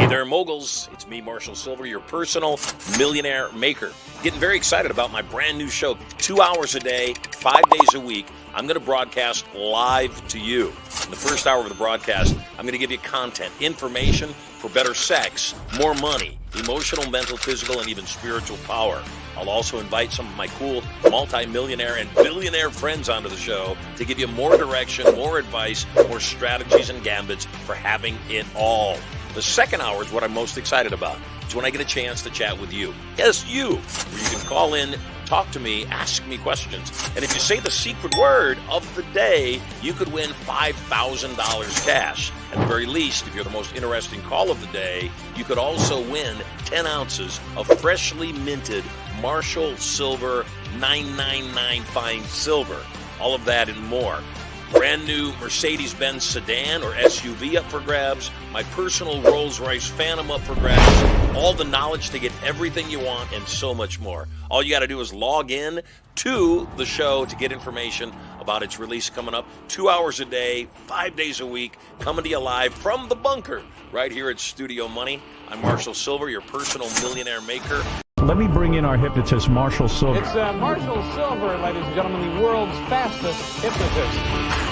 there, moguls. It's me, Marshall Sylver, your personal millionaire maker. Getting very excited about my brand new show. 2 hours a day, 5 days a week. I'm going to broadcast live to you. In the first hour of the broadcast, I'm going to give you content, information for better sex, more money, emotional, mental, physical, and even spiritual power. I'll also invite some of my cool multi-millionaire and billionaire friends onto the show to give you more direction, more advice, more strategies and gambits for having it all. The second hour is what I'm most excited about. It's when I get a chance to chat with you. Yes, you. Where you can call in, talk to me, ask me questions. And if you say the secret word of the day, you could win $5,000 cash. At the very least, if you're the most interesting call of the day, you could also win 10 ounces of freshly minted Marshall Sylver 999 Fine Silver. All of that and more. Brand new Mercedes-Benz sedan or SUV up for grabs. My personal Rolls-Royce Phantom up for grabs. All the knowledge to get everything you want and so much more. All you got to do is log in to the show to get information about its release coming up. 2 hours a day, 5 days a week, coming to you live from the bunker right here at Studio Money. I'm Marshall Sylver, your personal millionaire maker. Let me bring in our hypnotist, Marshall Sylver. It's Marshall Sylver, ladies and gentlemen, the world's fastest hypnotist.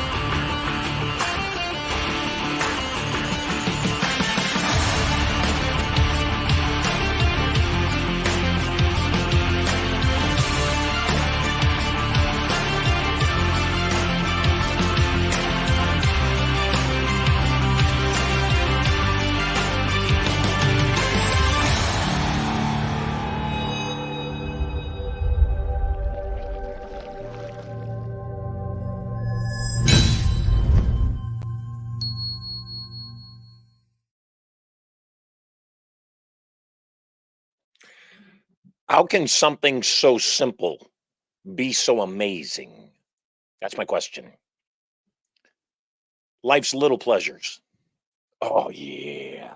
How can something so simple be so amazing? That's my question. Life's little pleasures. Oh, yeah.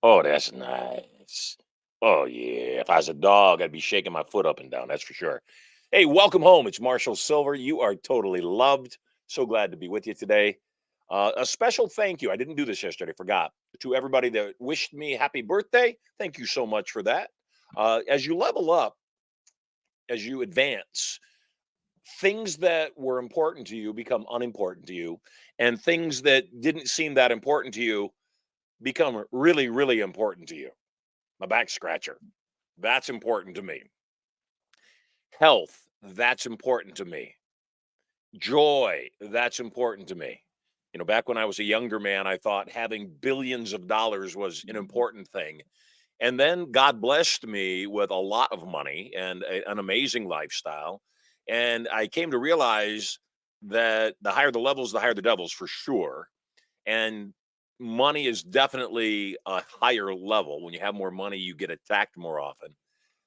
Oh, that's nice. Oh, yeah. If I was a dog, I'd be shaking my foot up and down. That's for sure. Hey, welcome home. It's Marshall Sylver. You are totally loved. So glad to be with you today. A special thank you. I didn't do this yesterday. Forgot. To everybody that wished me happy birthday. Thank you so much for that. As you level up, as you advance, things that were important to you become unimportant to you, and things that didn't seem that important to you become really, really important to you. My back scratcher, that's important to me. Health, that's important to me. Joy, that's important to me. You know, back when I was a younger man, I thought having billions of dollars was an important thing. And then God blessed me with a lot of money and an amazing lifestyle. And I came to realize that the higher the levels, the higher the devils for sure. And money is definitely a higher level. When you have more money, you get attacked more often.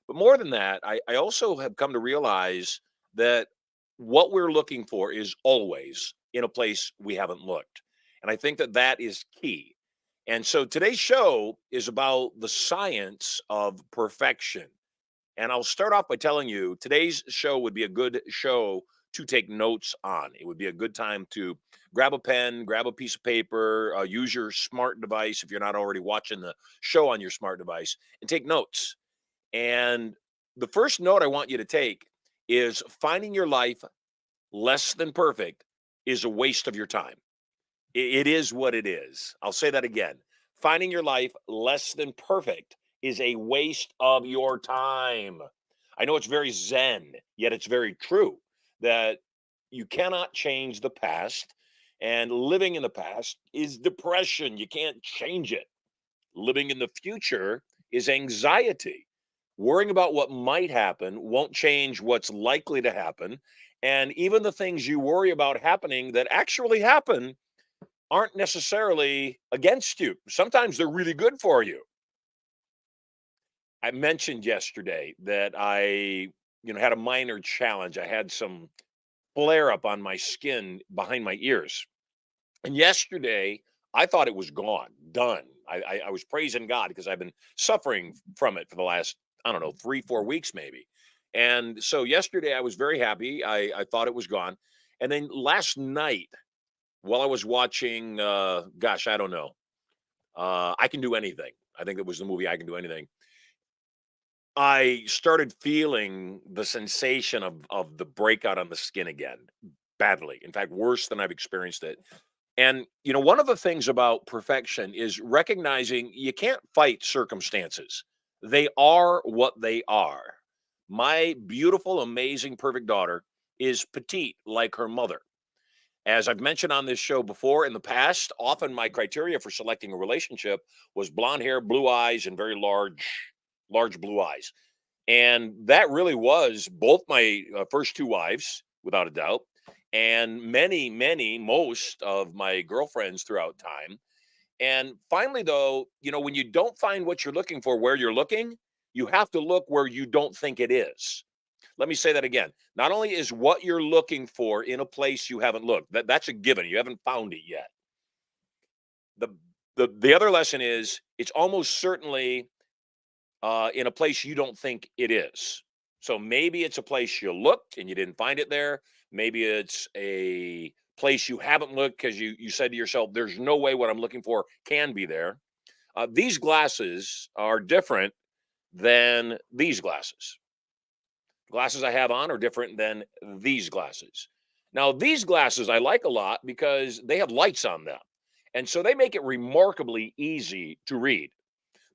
But more than that, I also have come to realize that what we're looking for is always in a place we haven't looked. And I think that that is key. And so today's show is about the science of perfection. And I'll start off by telling you today's show would be a good show to take notes on. It would be a good time to grab a pen, grab a piece of paper, use your smart device if you're not already watching the show on your smart device, and take notes. And the first note I want you to take is finding your life less than perfect is a waste of your time. It is what it is. I'll say that again. Finding your life less than perfect is a waste of your time. I know it's very zen, yet it's very true that you cannot change the past, and living in the past is depression. You can't change it. Living in the future is anxiety. Worrying about what might happen won't change what's likely to happen. And even the things you worry about happening that actually happen aren't necessarily against you. Sometimes they're really good for you. I mentioned yesterday that I, had a minor challenge. I had some flare up on my skin behind my ears. And yesterday, I thought it was gone, done. I was praising God because I've been suffering from it for the last, 3-4 weeks maybe. And so yesterday I was very happy. I thought it was gone. And then last night, while I was watching, I don't know. I Can Do Anything. I think it was the movie I Can Do Anything. I started feeling the sensation of the breakout on the skin again badly. In fact, worse than I've experienced it. And one of the things about perfection is recognizing you can't fight circumstances. They are what they are. My beautiful, amazing, perfect daughter is petite like her mother. As I've mentioned on this show before in the past, often my criteria for selecting a relationship was blonde hair, blue eyes, and very large blue eyes. And that really was both my first two wives, without a doubt, and most of my girlfriends throughout time. And finally, though, when you don't find what you're looking for where you're looking, you have to look where you don't think it is. Let me say that again. Not only is what you're looking for in a place you haven't looked, that's a given. You haven't found it yet. The the other lesson is it's almost certainly in a place you don't think it is. So maybe it's a place you looked and you didn't find it there. Maybe it's a place you haven't looked because you said to yourself, "There's no way what I'm looking for can be there." These glasses are different than these glasses. Glasses I have on are different than these glasses. Now, these glasses I like a lot because they have lights on them. And so they make it remarkably easy to read.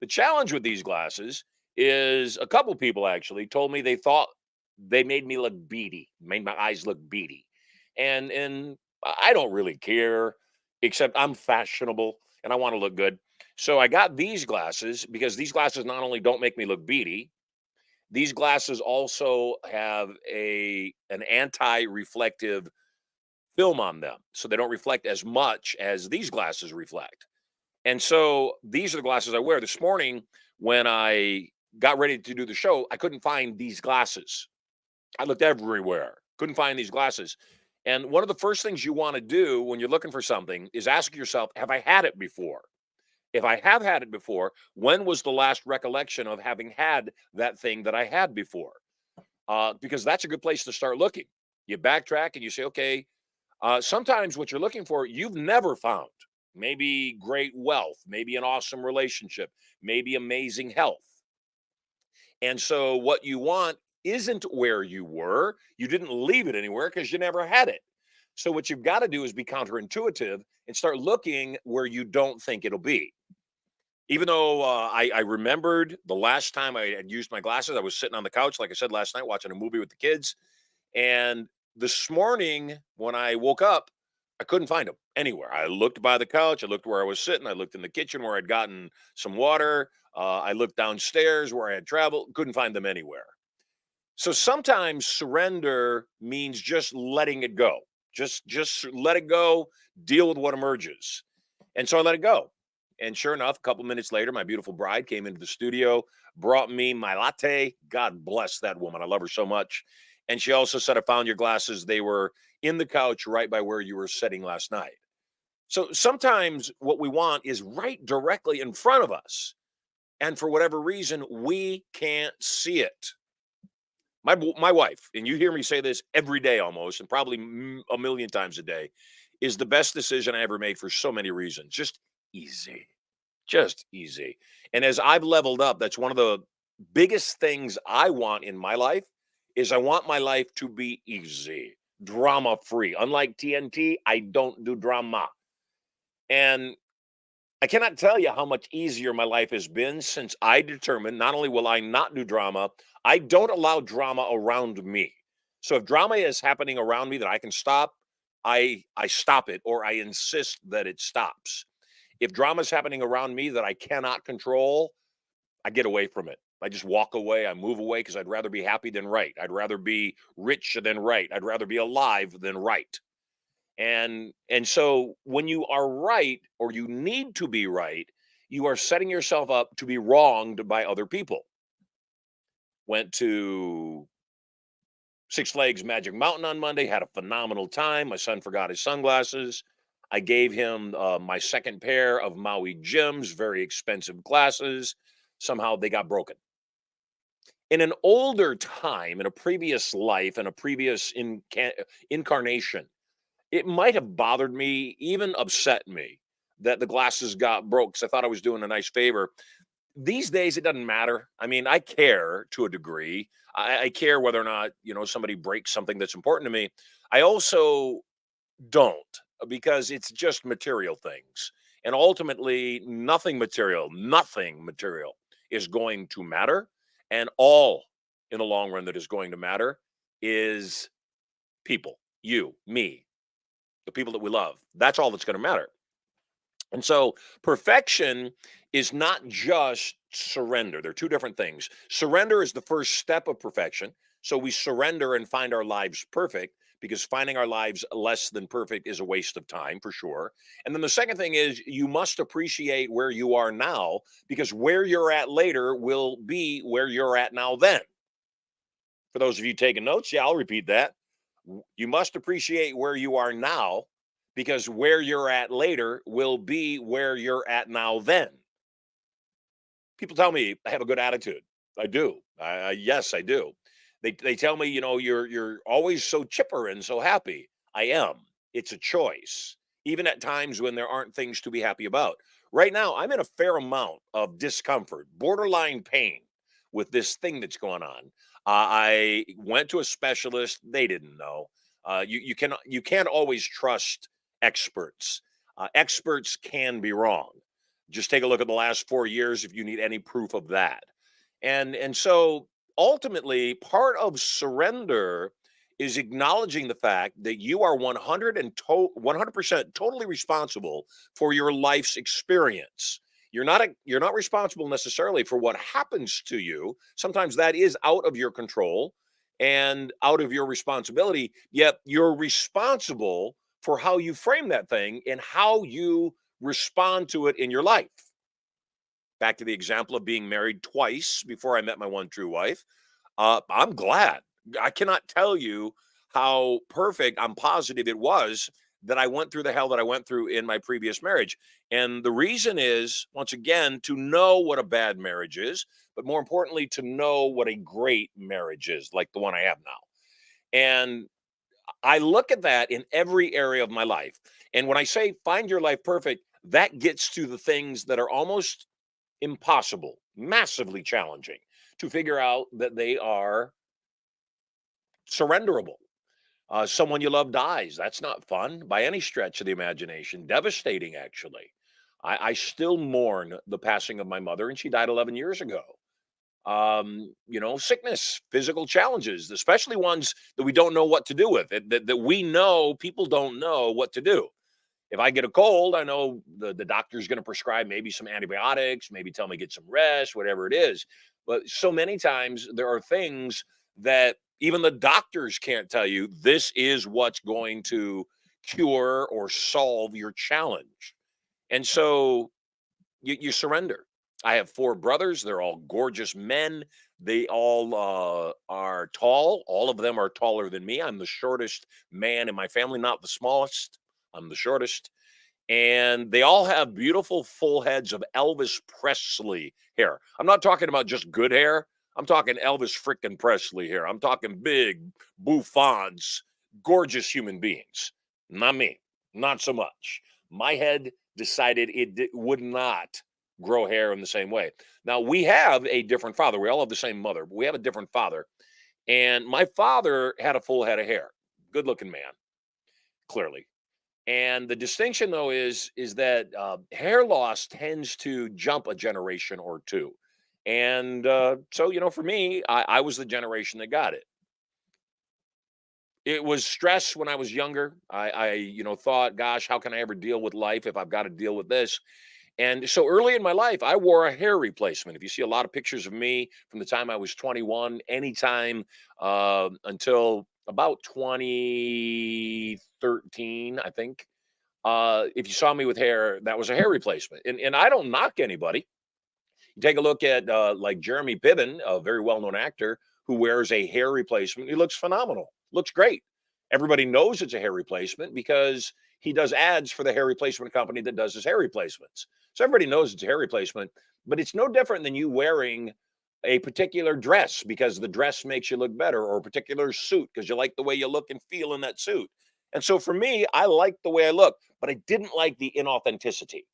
The challenge with these glasses is a couple people actually told me they thought they made me look beady, made my eyes look beady. And I don't really care, except I'm fashionable and I want to look good. So I got these glasses because these glasses not only don't make me look beady, these glasses also have an anti-reflective film on them. So they don't reflect as much as these glasses reflect. And so these are the glasses I wear. This morning, when I got ready to do the show, I couldn't find these glasses. I looked everywhere, couldn't find these glasses. And one of the first things you want to do when you're looking for something is ask yourself, have I had it before? If I have had it before, when was the last recollection of having had that thing that I had before? Because that's a good place to start looking. You backtrack and you say, okay, sometimes what you're looking for, you've never found. Maybe great wealth, maybe an awesome relationship, maybe amazing health. And so what you want isn't where you were. You didn't leave it anywhere because you never had it. So what you've got to do is be counterintuitive and start looking where you don't think it'll be. Even though I remembered the last time I had used my glasses, I was sitting on the couch, like I said last night, watching a movie with the kids. And this morning, when I woke up, I couldn't find them anywhere. I looked by the couch. I looked where I was sitting. I looked in the kitchen where I'd gotten some water. I looked downstairs where I had traveled. Couldn't find them anywhere. So sometimes surrender means just letting it go. Just let it go. Deal with what emerges. And so I let it go. And sure enough, a couple minutes later, my beautiful bride came into the studio, brought me my latte. God bless that woman. I love her so much. And she also said, I found your glasses. They were in the couch right by where you were sitting last night. So sometimes what we want is right directly in front of us. And for whatever reason, we can't see it. My wife, and you hear me say this every day almost, and probably a million times a day, is the best decision I ever made for so many reasons. Easy, just easy. And as I've leveled up, that's one of the biggest things I want in my life is I want my life to be easy, drama free. Unlike TNT, I don't do drama. And I cannot tell you how much easier my life has been since I determined not only will I not do drama, I don't allow drama around me. So if drama is happening around me that I can stop, I stop it or I insist that it stops. If drama is happening around me that I cannot control, I get away from it. I just walk away. I move away because I'd rather be happy than right. I'd rather be rich than right. I'd rather be alive than right. And so when you are right or you need to be right, you are setting yourself up to be wronged by other people. Went to Six Flags Magic Mountain on Monday, had a phenomenal time. My son forgot his sunglasses. I gave him my second pair of Maui Jims, very expensive glasses. Somehow they got broken. In an older time, in a previous life, in a previous incarnation, it might have bothered me, even upset me that the glasses got broke because I thought I was doing a nice favor. these days it doesn't matter. I mean, I care to a degree. I care whether or not, somebody breaks something that's important to me. I also don't, because it's just material things. And ultimately, nothing material is going to matter. And all in the long run that is going to matter is people, you, me, the people that we love. That's all that's going to matter. And so perfection is not just surrender. They're two different things. Surrender is the first step of perfection. So we surrender and find our lives perfect, because finding our lives less than perfect is a waste of time for sure. And then the second thing is you must appreciate where you are now, because where you're at later will be where you're at now then. For those of you taking notes, yeah, I'll repeat that. You must appreciate where you are now, because where you're at later will be where you're at now then. People tell me I have a good attitude. I do. Yes, I do. They tell me, you're always so chipper and so happy. I am. It's a choice, even at times when there aren't things to be happy about. Right now, I'm in a fair amount of discomfort, borderline pain with this thing that's going on. I went to a specialist. They didn't know. You can't always trust experts. Experts can be wrong. Just take a look at the last 4 years if you need any proof of that. And so ultimately, part of surrender is acknowledging the fact that you are 100% totally responsible for your life's experience. You're not responsible necessarily for what happens to you. Sometimes that is out of your control and out of your responsibility, yet you're responsible for how you frame that thing and how you respond to it in your life. Back to the example of being married twice before I met my one true wife. I'm glad. I cannot tell you how perfect I'm positive it was that I went through the hell that I went through in my previous marriage. And the reason is, once again, to know what a bad marriage is, but more importantly, to know what a great marriage is, like the one I have now. And I look at that in every area of my life. And when I say find your life perfect, that gets to the things that are almost impossible, massively challenging to figure out that they are surrenderable. Someone you love dies. That's not fun by any stretch of the imagination. Devastating, actually. I still mourn the passing of my mother, and she died 11 years ago. Sickness, physical challenges, especially ones that we don't know what to do with, that we know people don't know what to do. If I get a cold, I know the doctor's going to prescribe maybe some antibiotics, maybe tell me get some rest, whatever it is. But so many times there are things that even the doctors can't tell you this is what's going to cure or solve your challenge. And so you surrender. I have four brothers. They're all gorgeous men. They all are tall. All of them are taller than me. I'm the shortest man in my family, not the smallest. I'm the shortest. And they all have beautiful full heads of Elvis Presley hair. I'm not talking about just good hair. I'm talking Elvis frickin' Presley hair. I'm talking big bouffants, gorgeous human beings. Not me. Not so much. My head decided would not grow hair in the same way. Now, we have a different father. We all have the same mother, but we have a different father. And my father had a full head of hair. Good looking man, clearly. And the distinction, though, is that hair loss tends to jump a generation or two. And so, for me, I was the generation that got it. It was stress when I was younger. I thought, gosh, how can I ever deal with life if I've got to deal with this? And so early in my life, I wore a hair replacement. If you see a lot of pictures of me from the time I was 21, anytime until about 2013, I think. If you saw me with hair, that was a hair replacement. And I don't knock anybody. You take a look at like Jeremy Piven, a very well-known actor who wears a hair replacement. He looks phenomenal. Looks great. Everybody knows it's a hair replacement because he does ads for the hair replacement company that does his hair replacements. So everybody knows it's a hair replacement, but it's no different than you wearing a particular dress because the dress makes you look better, or a particular suit because you like the way you look and feel in that suit. And so for me, I liked the way I look, but I didn't like the inauthenticity.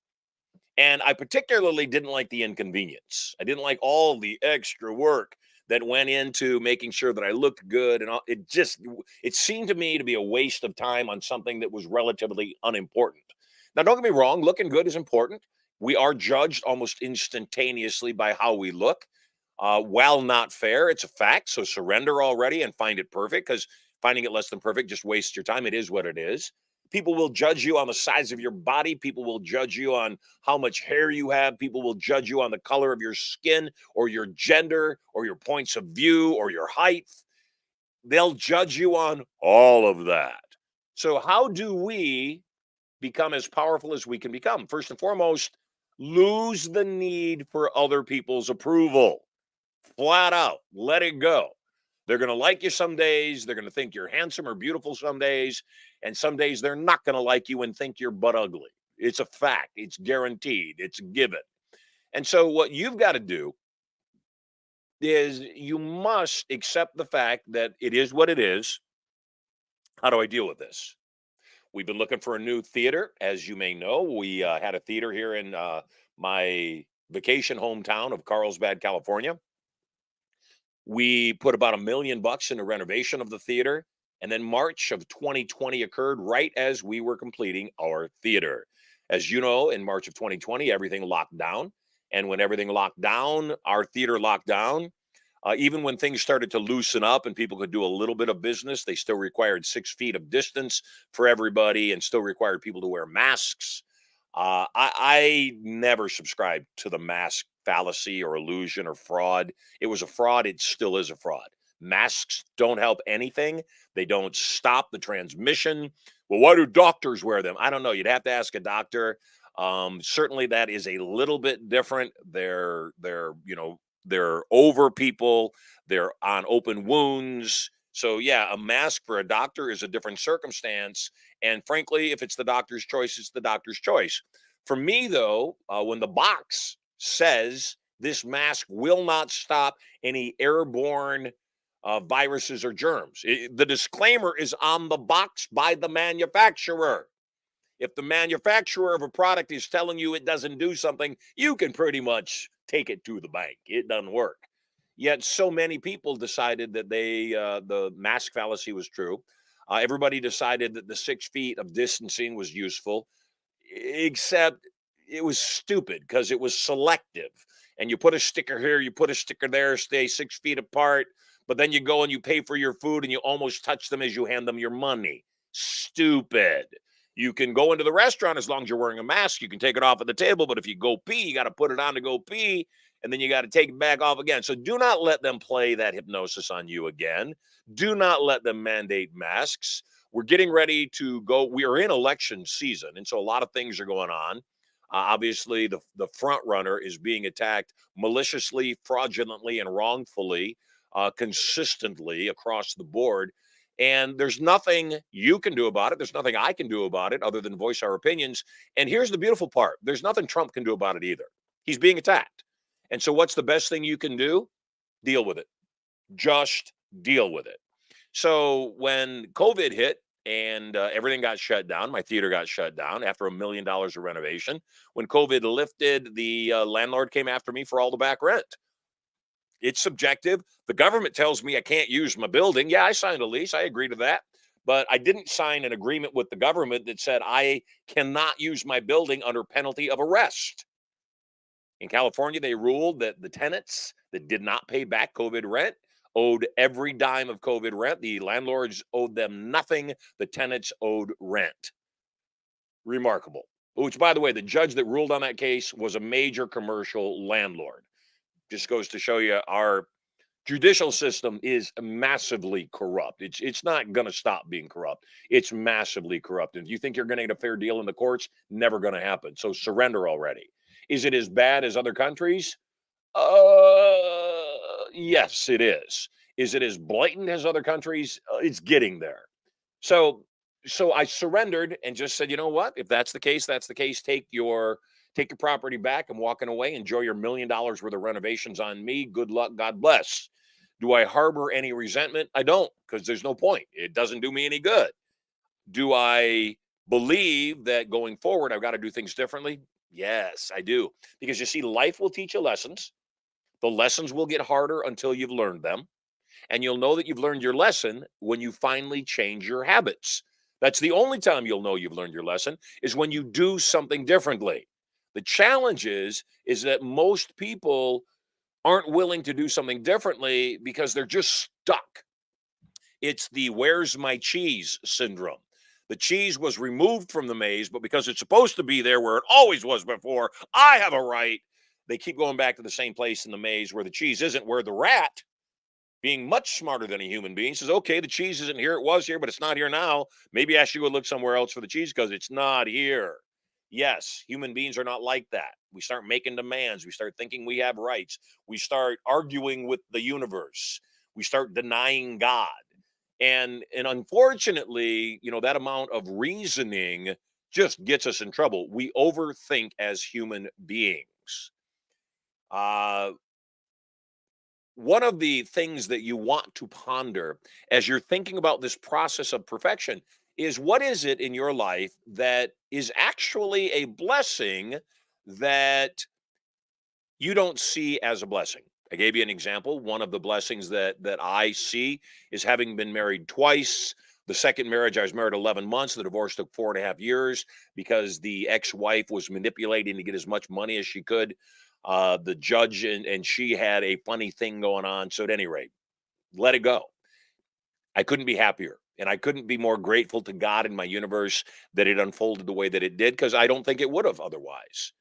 And I particularly didn't like the inconvenience. I didn't like all the extra work that went into making sure that I looked good and all. It seemed to me to be a waste of time on something that was relatively unimportant. Now, don't get me wrong, looking good is important. We are judged almost instantaneously by how we look. While not fair, it's a fact. So surrender already and find it perfect, because finding it less than perfect just wastes your time. It is what it is. People will judge you on the size of your body. People will judge you on how much hair you have. People will judge you on the color of your skin or your gender or your points of view or your height. They'll judge you on all of that. So, how do we become as powerful as we can become? First and foremost, lose the need for other people's approval. Flat out, let it go. They're going to like you some days. They're going to think you're handsome or beautiful some days. And some days they're not going to like you and think you're butt ugly. It's a fact. It's guaranteed. It's a given. And so what you've got to do is you must accept the fact that it is what it is. How do I deal with this? We've been looking for a new theater. As you may know, we had a theater here in my vacation hometown of Carlsbad, California. We put about $1 million in the renovation of the theater. And then March of 2020 occurred right as we were completing our theater. As you know, in March of 2020, everything locked down. And when everything locked down, our theater locked down. Even when things started to loosen up and people could do a little bit of business, they still required 6 feet of distance for everybody and still required people to wear masks. I never subscribed to the mask fallacy or illusion or fraud. It was a fraud. It still is a fraud. Masks don't help anything. They don't stop the transmission. Well, why do doctors wear them? I don't know. You'd have to ask a doctor. Certainly, that is a little bit different. They're over people. They're on open wounds. So yeah, a mask for a doctor is a different circumstance. And frankly, if it's the doctor's choice, it's the doctor's choice. For me, though, when the box says this mask will not stop any airborne viruses or germs, the disclaimer is on the box by the manufacturer. If the manufacturer of a product is telling you it doesn't do something, you can pretty much take it to the bank. It doesn't work. Yet so many people decided that the mask fallacy was true. Everybody decided that the 6 feet of distancing was useful, except it was stupid because it was selective. And you put a sticker here, you put a sticker there, stay 6 feet apart, but then you go and you pay for your food and you almost touch them as you hand them your money. Stupid. You can go into the restaurant as long as you're wearing a mask. You can take it off at the table, but if you go pee, you got to put it on to go pee, and then you got to take it back off again. So do not let them play that hypnosis on you again. Do not let them mandate masks. We're getting ready to go. We are in election season, and so a lot of things are going on. Obviously, the front runner is being attacked maliciously, fraudulently, and wrongfully, consistently across the board. And there's nothing you can do about it. There's nothing I can do about it other than voice our opinions. And here's the beautiful part: there's nothing Trump can do about it either. He's being attacked. And so, what's the best thing you can do? Deal with it. Just deal with it. So, when COVID hit and everything got shut down, my theater got shut down after $1 million of renovation. When COVID lifted, the landlord came after me for all the back rent. It's subjective. The government tells me I can't use my building. Yeah, I signed a lease. I agree to that. But I didn't sign an agreement with the government that said I cannot use my building under penalty of arrest. In California, they ruled that the tenants that did not pay back COVID rent owed every dime of COVID rent. The landlords owed them nothing. The tenants owed rent. Remarkable. Which, by the way, the judge that ruled on that case was a major commercial landlord. Just goes to show you our judicial system is massively corrupt. It's not going to stop being corrupt. It's massively corrupt. And if you think you're going to get a fair deal in the courts, never going to happen. So surrender already. Is it as bad as other countries? Yes, it is. Is it as blatant as other countries? It's getting there. So I surrendered and just said, you know what? If that's the case, that's the case. Take your property back. I'm walking away. Enjoy your $1 million worth of renovations on me. Good luck. God bless. Do I harbor any resentment? I don't, because there's no point. It doesn't do me any good. Do I believe that going forward, I've got to do things differently? Yes, I do. Because you see, life will teach you lessons. The lessons will get harder until you've learned them. And you'll know that you've learned your lesson when you finally change your habits. That's the only time you'll know you've learned your lesson is when you do something differently. The challenge is that most people aren't willing to do something differently because they're just stuck. It's the "where's my cheese" syndrome. The cheese was removed from the maze, but because it's supposed to be there where it always was before, I have a right. They keep going back to the same place in the maze where the cheese isn't, where the rat, being much smarter than a human being, says, okay, the cheese isn't here. It was here, but it's not here now. Maybe I should go look somewhere else for the cheese because it's not here. Yes, human beings are not like that. We start making demands. We start thinking we have rights. We start arguing with the universe. We start denying God. And unfortunately, that amount of reasoning just gets us in trouble. We overthink as human beings. Uh, One of the things that you want to ponder as you're thinking about this process of perfection is, what is it in your life that is actually a blessing that you don't see as a blessing? I gave you an example. One of the blessings that I see is having been married twice. The second marriage, I was married 11 months. The divorce took 4.5 years because the ex-wife was manipulating to get as much money as she could. The judge and she had a funny thing going on. So at any rate, let it go. I couldn't be happier. And I couldn't be more grateful to God in my universe that it unfolded the way that it did, because I don't think it would have otherwise.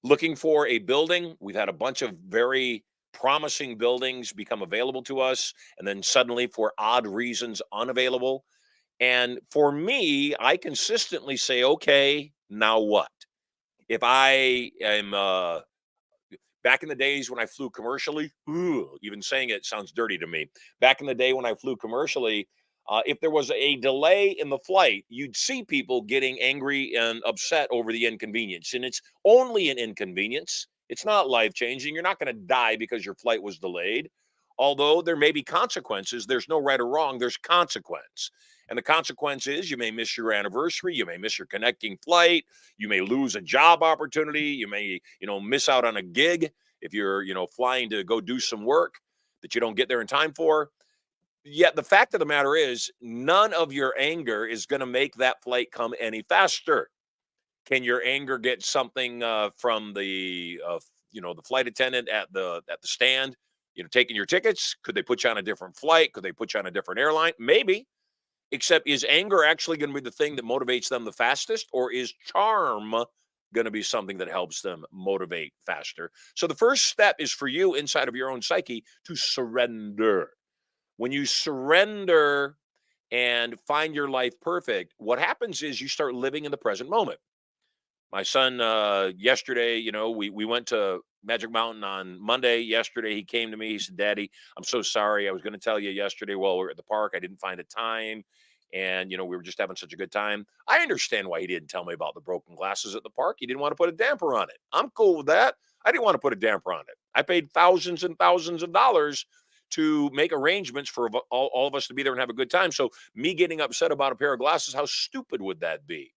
Looking for a building. We've had a bunch of very promising buildings become available to us, and then suddenly, for odd reasons, unavailable. And for me, I consistently say, okay, now what? If I am back in the days when I flew commercially, even saying it sounds dirty to me. Back in the day when I flew commercially, if there was a delay in the flight, you'd see people getting angry and upset over the inconvenience. And it's only an inconvenience. It's not life changing. You're not going to die because your flight was delayed. Although there may be consequences, there's no right or wrong, there's consequence. And the consequence is you may miss your anniversary, you may miss your connecting flight, you may lose a job opportunity, you may, miss out on a gig if you're, flying to go do some work that you don't get there in time for. Yet the fact of the matter is, none of your anger is going to make that flight come any faster. Can your anger get something from the flight attendant at the stand, taking your tickets? Could they put you on a different flight? Could they put you on a different airline? Maybe. Except, is anger actually going to be the thing that motivates them the fastest, or is charm going to be something that helps them motivate faster? So the first step is for you inside of your own psyche to surrender. When you surrender and find your life perfect, what happens is you start living in the present moment. My son, yesterday, we went to Magic Mountain on Monday. Yesterday, he came to me. He said, Daddy, I'm so sorry. I was going to tell you yesterday while we were at the park. I didn't find a time. And, we were just having such a good time. I understand why he didn't tell me about the broken glasses at the park. He didn't want to put a damper on it. I'm cool with that. I didn't want to put a damper on it. I paid thousands and thousands of dollars to make arrangements for all of us to be there and have a good time. So me getting upset about a pair of glasses, how stupid would that be?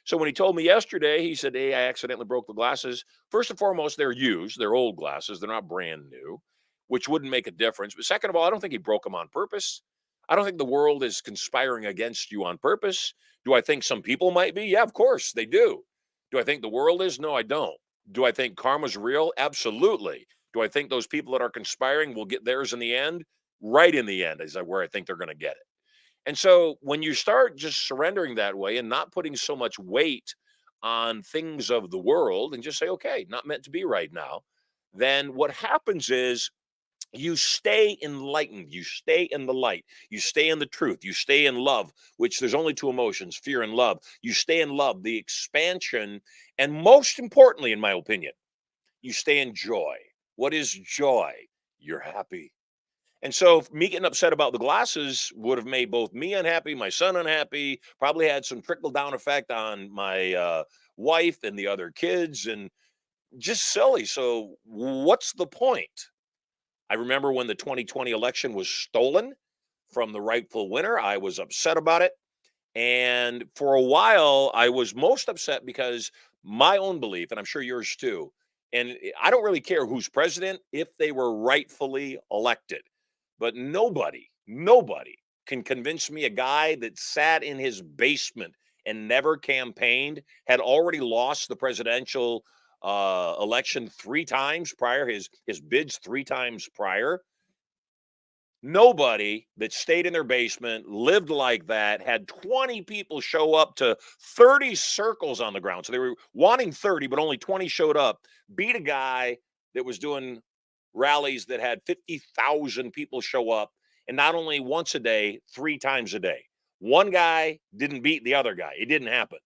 So when he told me yesterday, he said, Hey, I accidentally broke the glasses. First and foremost, they're used. They're old glasses. They're not brand new, which wouldn't make a difference. But second of all, I don't think he broke them on purpose. I don't think the world is conspiring against you on purpose. Do I think some people might be? Yeah, of course they do. Do I think the world is? No, I don't. Do I think karma's real? Absolutely. Do I think those people that are conspiring will get theirs in the end? Right in the end is where I think they're going to get it. And so when you start just surrendering that way and not putting so much weight on things of the world and just say, okay, not meant to be right now, then what happens is you stay enlightened, you stay in the light, you stay in the truth, you stay in love, which there's only two emotions, fear and love. You stay in love, the expansion, and most importantly, in my opinion, you stay in joy. What is joy? You're happy. And so me getting upset about the glasses would have made both me unhappy, my son unhappy, probably had some trickle down effect on my wife and the other kids, and just silly. So what's the point? I remember when the 2020 election was stolen from the rightful winner. I was upset about it. And for a while, I was most upset because My own belief, and I'm sure yours too, and I don't really care who's president if they were rightfully elected. But nobody can convince me a guy that sat in his basement and never campaigned, had already lost the presidential election 3 times prior, his bids 3 times prior. Nobody that stayed in their basement, lived like that, had 20 people show up to 30 circles on the ground. So they were wanting 30, but only 20 showed up. Beat a guy that was doing rallies that had 50,000 people show up, and not only once a day, 3 times a day. One guy didn't beat the other guy. It didn't happen.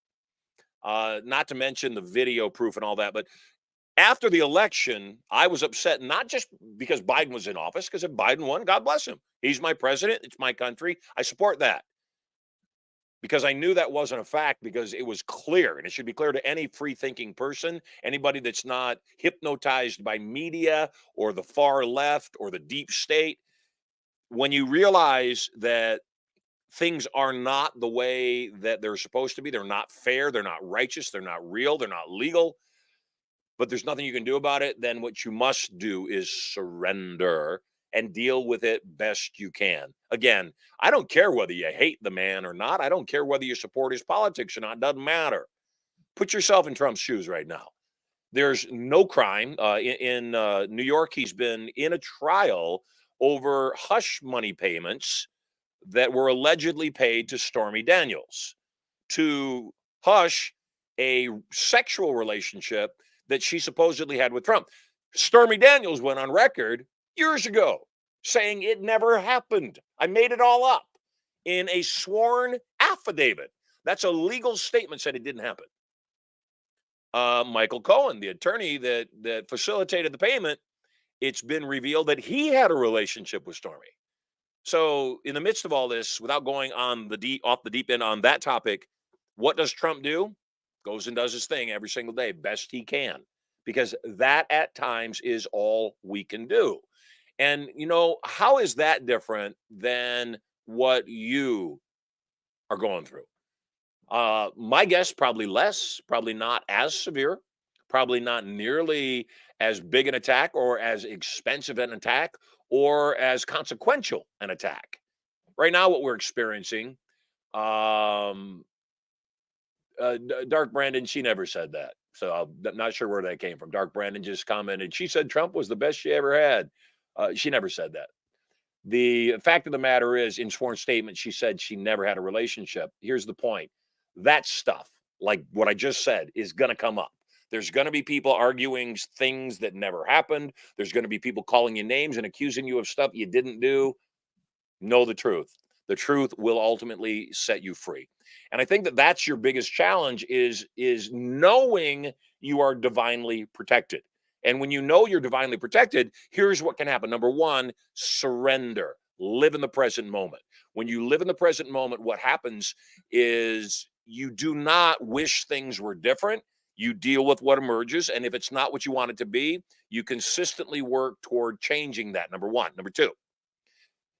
Not to mention the video proof and all that. But after the election, I was upset not just because Biden was in office, because if Biden won, God bless him. He's my president. It's my country. I support that because I knew that wasn't a fact because it was clear, and it should be clear to any free thinking person, anybody that's not hypnotized by media or the far left or the deep state. When you realize that things are not the way that they're supposed to be, they're not fair, they're not righteous, they're not real, they're not legal, but there's nothing you can do about it, then what you must do is surrender and deal with it best you can. Again, I don't care whether you hate the man or not. I don't care whether you support his politics or not. It doesn't matter. Put yourself in Trump's shoes right now. There's no crime. In New York, he's been in a trial over hush money payments that were allegedly paid to Stormy Daniels to hush a sexual relationship that she supposedly had with Trump. Stormy Daniels went on record years ago saying it never happened. I made it all up in a sworn affidavit. That's a legal statement, said it didn't happen. Michael Cohen, the attorney that facilitated the payment, it's been revealed that he had a relationship with Stormy. So, in the midst of all this, without going on off the deep end on that topic, what does Trump do? Goes and does his thing every single day, best he can, because that at times is all we can do. And how is that different than what you are going through? My guess, probably less, probably not as severe, probably not nearly as big an attack or as expensive an attack or as consequential an attack. Right now, what we're experiencing, um, Dark Brandon, she never said that. So I'm not sure where that came from. Dark Brandon just commented, she said Trump was the best she ever had. She never said that. The fact of the matter is, in sworn statement, she said she never had a relationship. Here's the point. That stuff, like what I just said, is going to come up. There's going to be people arguing things that never happened. There's going to be people calling you names and accusing you of stuff you didn't do. Know the truth. The truth will ultimately set you free. And I think that that's your biggest challenge is knowing you are divinely protected. And when you know you're divinely protected, here's what can happen. Number one, surrender. Live in the present moment. When you live in the present moment, what happens is you do not wish things were different. You deal with what emerges. And if it's not what you want it to be, you consistently work toward changing that. Number one. Number two,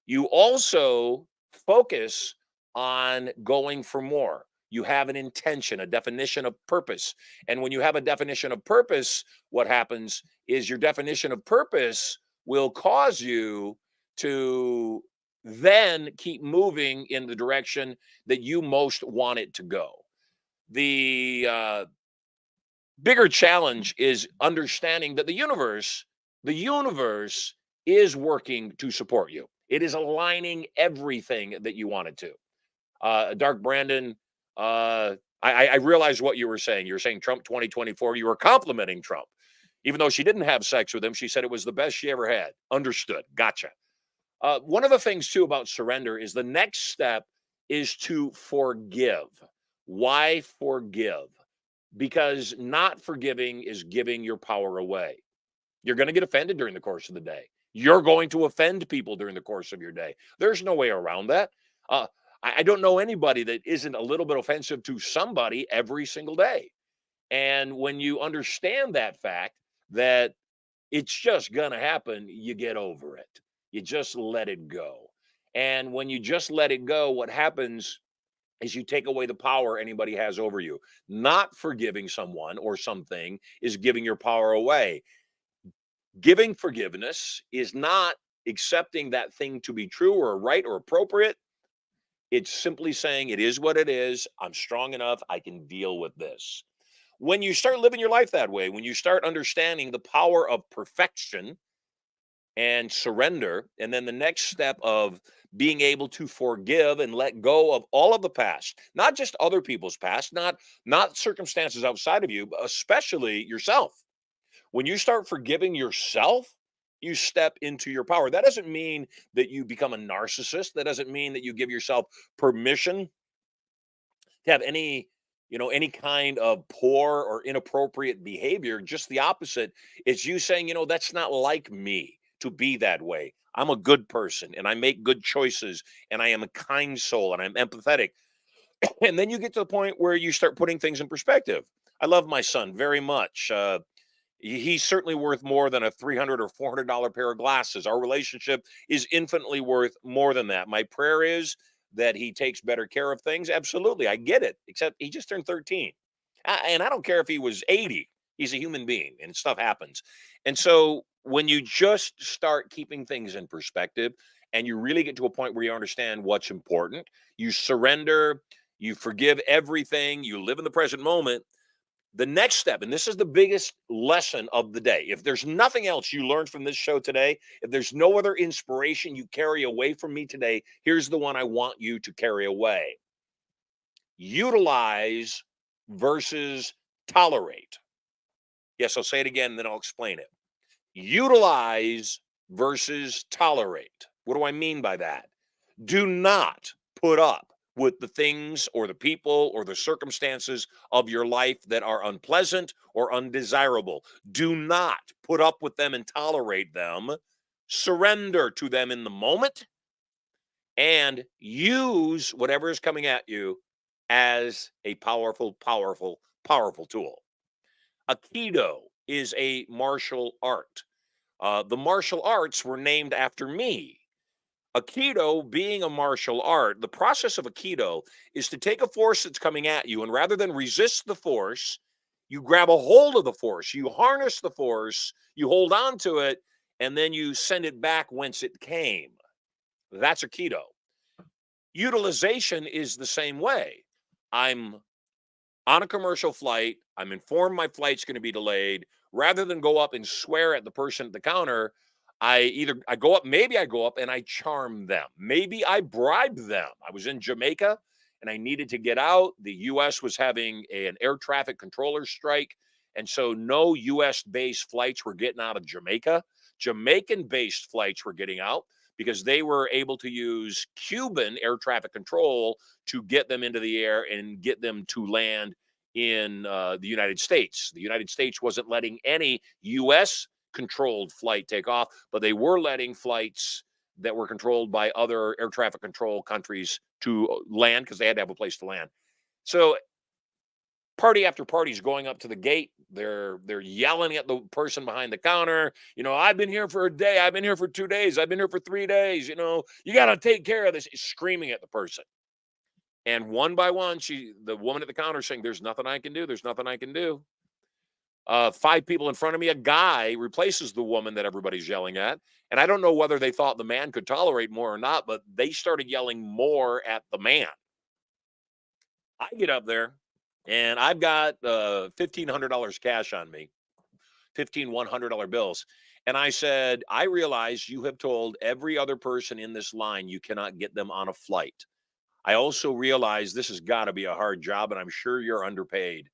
you also focus on going for more. You have an intention, a definition of purpose. And when you have a definition of purpose, what happens is your definition of purpose will cause you to then keep moving in the direction that you most want it to go. The bigger challenge is understanding that the universe is working to support you. It is aligning everything that you want it to. Dark Brandon, I realized what you were saying. You were saying Trump 2024. You were complimenting Trump. Even though she didn't have sex with him, she said it was the best she ever had. Understood. Gotcha. One of the things, too, about surrender is the next step is to forgive. Why forgive? Because not forgiving is giving your power away. You're going to get offended during the course of the day. You're going to offend people during the course of your day. There's no way around that. I don't know anybody that isn't a little bit offensive to somebody every single day. And when you understand that fact, that it's just going to happen, you get over it. You just let it go. And when you just let it go, what happens is you take away the power anybody has over you. Not forgiving someone or something is giving your power away. Giving forgiveness is not accepting that thing to be true or right or appropriate. It's simply saying it is what it is. I'm strong enough. I can deal with this. When you start living your life that way, when you start understanding the power of perfection and surrender, and then the next step of being able to forgive and let go of all of the past, not just other people's past, not circumstances outside of you, but especially yourself. When you start forgiving yourself, you step into your power. That doesn't mean that you become a narcissist. That doesn't mean that you give yourself permission to have any kind of poor or inappropriate behavior. Just the opposite. It's you saying, that's not like me to be that way. I'm a good person and I make good choices and I am a kind soul and I'm empathetic. And then you get to the point where you start putting things in perspective. I love my son very much. He's certainly worth more than a $300 or $400 pair of glasses. Our relationship is infinitely worth more than that. My prayer is that he takes better care of things. Absolutely. I get it. Except he just turned 13. And I don't care if he was 80. He's a human being and stuff happens. And so when you just start keeping things in perspective and you really get to a point where you understand what's important, you surrender, you forgive everything, you live in the present moment. The next step, and this is the biggest lesson of the day. If there's nothing else you learned from this show today, if there's no other inspiration you carry away from me today, here's the one I want you to carry away. Utilize versus tolerate. Yes, I'll say it again, then I'll explain it. Utilize versus tolerate. What do I mean by that? Do not put up with the things or the people or the circumstances of your life that are unpleasant or undesirable. Do not put up with them and tolerate them. Surrender to them in the moment and use whatever is coming at you as a powerful, powerful, powerful tool. Aikido is a martial art. The martial arts were named after me. Aikido being a martial art, the process of Aikido is to take a force that's coming at you, and rather than resist the force, you grab a hold of the force, you harness the force, you hold on to it, and then you send it back whence it came. That's Aikido. Utilization is the same way. I'm on a commercial flight, I'm informed my flight's going to be delayed. Rather than go up and swear at the person at the counter, I go up, maybe I go up and I charm them. Maybe I bribe them. I was in Jamaica and I needed to get out. The US was having an air traffic controller strike. And so no US based flights were getting out of Jamaica. Jamaican based flights were getting out because they were able to use Cuban air traffic control to get them into the air and get them to land in the United States. The United States wasn't letting any US controlled flight take off, but they were letting flights that were controlled by other air traffic control countries to land because they had to have a place to land. So party after party is going up to the gate. They're yelling at the person behind the counter. I've been here for a day. I've been here for 2 days. I've been here for 3 days. You got to take care of this. Screaming at the person. And one by one, the woman at the counter saying, "There's nothing I can do. There's nothing I can do." 5 people in front of me, a guy replaces the woman that everybody's yelling at. And I don't know whether they thought the man could tolerate more or not, but they started yelling more at the man. I get up there and I've got $1,500 cash on me, 15 $100 bills. And I said, I realize you have told every other person in this line you cannot get them on a flight. I also realize this has got to be a hard job, and I'm sure you're underpaid.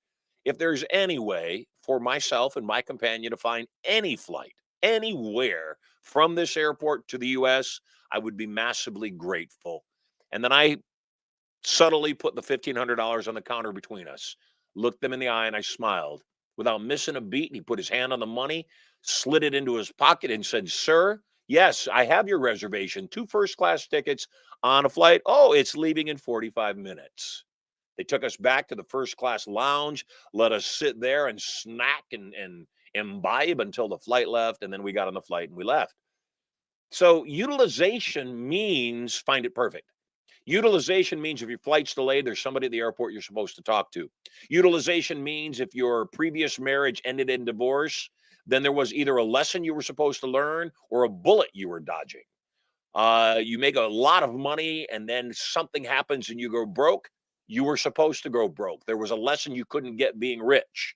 If there's any way for myself and my companion to find any flight anywhere from this airport to the US, I would be massively grateful. And then I subtly put the $1,500 on the counter between us, looked them in the eye, and I smiled. Without missing a beat, he put his hand on the money, slid it into his pocket, and said, "Sir, yes, I have your reservation. 2 first-class tickets on a flight. Oh, it's leaving in 45 minutes." They took us back to the first-class lounge, let us sit there and snack and imbibe until the flight left, and then we got on the flight and we left. So utilization means find it perfect. Utilization means if your flight's delayed, there's somebody at the airport you're supposed to talk to. Utilization means if your previous marriage ended in divorce, then there was either a lesson you were supposed to learn or a bullet you were dodging. You make a lot of money and then something happens and you go broke. You were supposed to go broke. There was a lesson you couldn't get being rich.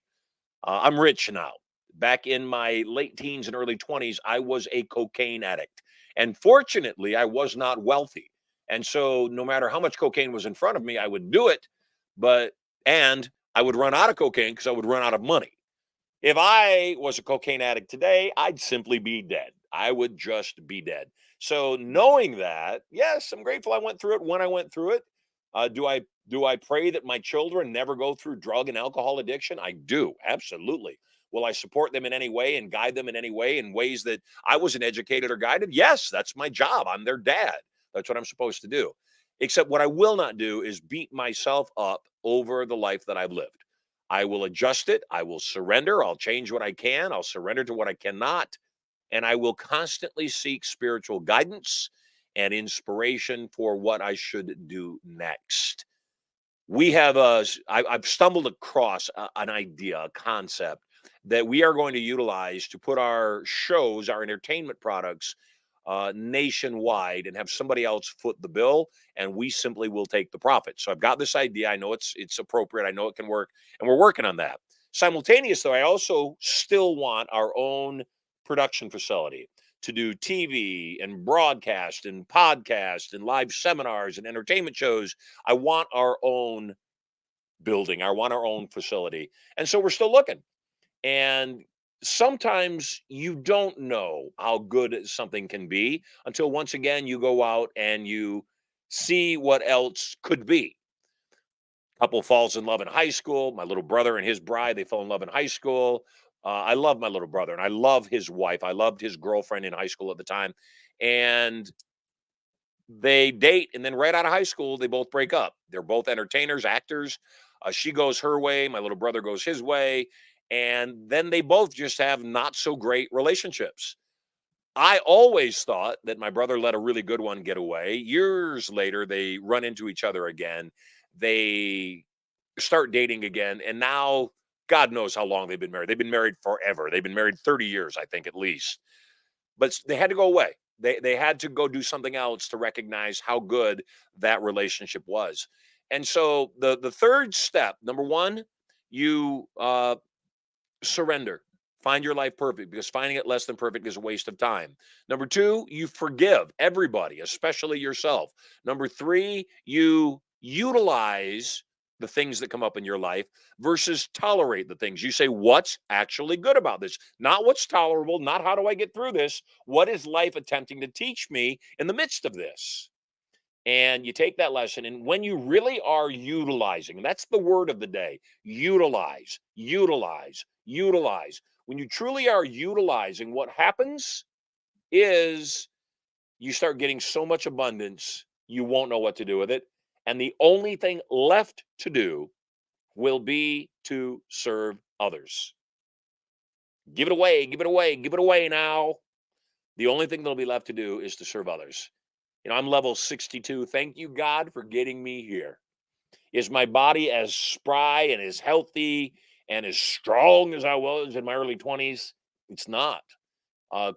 I'm rich now. Back in my late teens and early 20s, I was a cocaine addict. And fortunately, I was not wealthy. And so no matter how much cocaine was in front of me, I would do it. But, and I would run out of cocaine because I would run out of money. If I was a cocaine addict today, I'd simply be dead. I would just be dead. So knowing that, yes, I'm grateful I went through it when I went through it. Do I pray that my children never go through drug and alcohol addiction? I do, absolutely. Will I support them in any way and guide them in any way in ways that I wasn't educated or guided? Yes, that's my job. I'm their dad. That's what I'm supposed to do. Except what I will not do is beat myself up over the life that I've lived. I will adjust it. I will surrender. I'll change what I can. I'll surrender to what I cannot. And I will constantly seek spiritual guidance and inspiration for what I should do next. We have I've stumbled across an idea, a concept that we are going to utilize to put our shows, our entertainment products nationwide and have somebody else foot the bill, and we simply will take the profit. So I've got this idea. I know it's appropriate. I know it can work, and we're working on that. Simultaneous, though, I also still want our own production facility to do TV and broadcast and podcast and live seminars and entertainment shows. I want our own building. I want our own facility. And so we're still looking. And sometimes you don't know how good something can be until once again you go out and you see what else could be. Couple falls in love in high school. My little brother and his bride, they fell in love in high school. I love my little brother and I love his wife. I loved his girlfriend in high school at the time. And they date, and then right out of high school, they both break up. They're both entertainers, actors. She goes her way, my little brother goes his way, and then they both just have not so great relationships. I always thought that my brother let a really good one get away. Years later, they run into each other again. They start dating again, and now God knows how long they've been married. They've been married forever. They've been married 30 years, I think, at least. But they had to go away. They had to go do something else to recognize how good that relationship was. And so the third step, number one, you surrender. Find your life perfect, because finding it less than perfect is a waste of time. Number two, you forgive everybody, especially yourself. Number three, you utilize the things that come up in your life versus tolerate the things. You say, what's actually good about this? Not what's tolerable, not how do I get through this? What is life attempting to teach me in the midst of this? And you take that lesson, and when you really are utilizing, and that's the word of the day, utilize, utilize, utilize. When you truly are utilizing, what happens is you start getting so much abundance, you won't know what to do with it. And the only thing left to do will be to serve others. Give it away, give it away, give it away now. The only thing that'll be left to do is to serve others. I'm level 62. Thank you, God, for getting me here. Is my body as spry and as healthy and as strong as I was in my early 20s? It's not.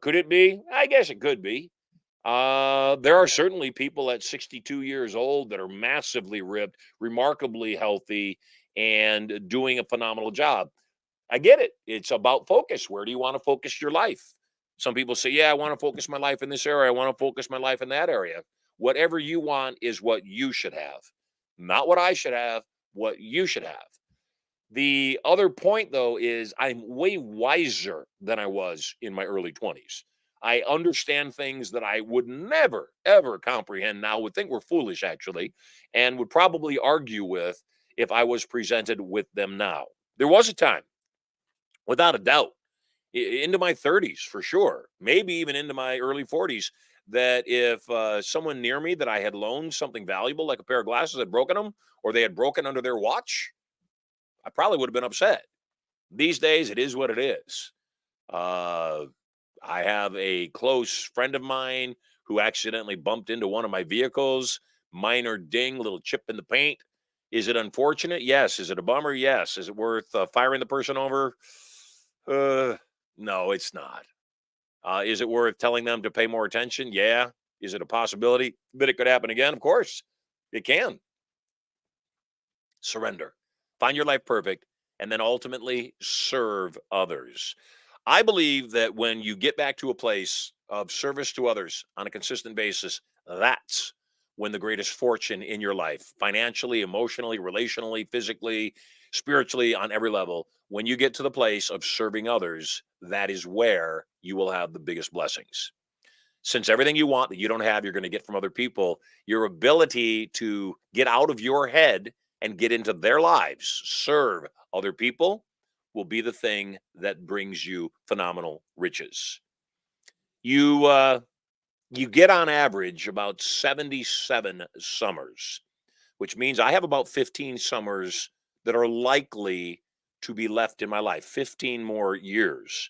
Could it be? I guess it could be. There are certainly people at 62 years old that are massively ripped, remarkably healthy, and doing a phenomenal job. I get it. It's about focus. Where do you want to focus your life? Some people say, yeah, I want to focus my life in this area. I want to focus my life in that area. Whatever you want is what you should have, not what I should have, what you should have. The other point, though, is I'm way wiser than I was in my early 20s. I understand things that I would never, ever comprehend now, would think were foolish, actually, and would probably argue with if I was presented with them now. There was a time, without a doubt, into my 30s for sure, maybe even into my early 40s, that if someone near me that I had loaned something valuable, like a pair of glasses, had broken them, or they had broken under their watch, I probably would have been upset. These days, it is what it is. Uh, I have a close friend of mine who accidentally bumped into one of my vehicles. minor ding, little chip in the paint. Is it unfortunate? Yes. Is it a bummer? Yes. Is it worth firing the person over? No, it's not. Is it worth telling them to pay more attention? Yeah. Is it a possibility that it could happen again? Of course, it can. Surrender. Find your life perfect, and then ultimately serve others. I believe that when you get back to a place of service to others on a consistent basis, that's when the greatest fortune in your life, financially, emotionally, relationally, physically, spiritually, on every level, when you get to the place of serving others, that is where you will have the biggest blessings. Since everything you want that you don't have, you're going to get from other people, your ability to get out of your head and get into their lives, serve other people, will be the thing that brings you phenomenal riches. You you get on average about 77 summers, which means I have about 15 summers that are likely to be left in my life, 15 more years.